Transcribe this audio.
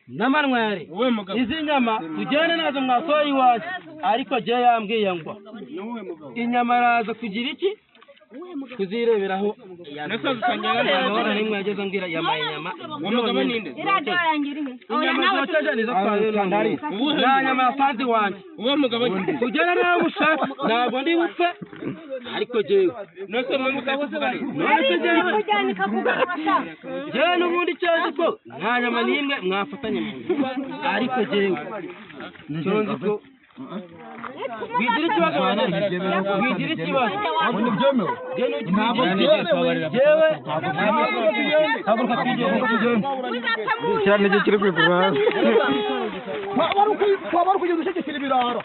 Namanwari izi nyama tugende nazo mwasoye iwacu ariko je yambwiye ngo inyama araza kugira iki kuzireberaho nasaza kanyana none nimwe yageze ngira yamaye inyama umugabo ninde inyama zotaje nizo kwayo ndari na nyama yasanze wanje uwo mugabo tugende nawe ushaka ntabwo ndi bupfe ariko jewe nose mu mugabo se bari nose jewe n'ubundi cyaje ko nta nyama nimwe mwafatanye ariko jewe ntonzi ko Bidiri kibazo bidiri kibazo ntabwo jewe haguruka tujye cyane cyo kiri kwigura waba kujya dushekera ibiraro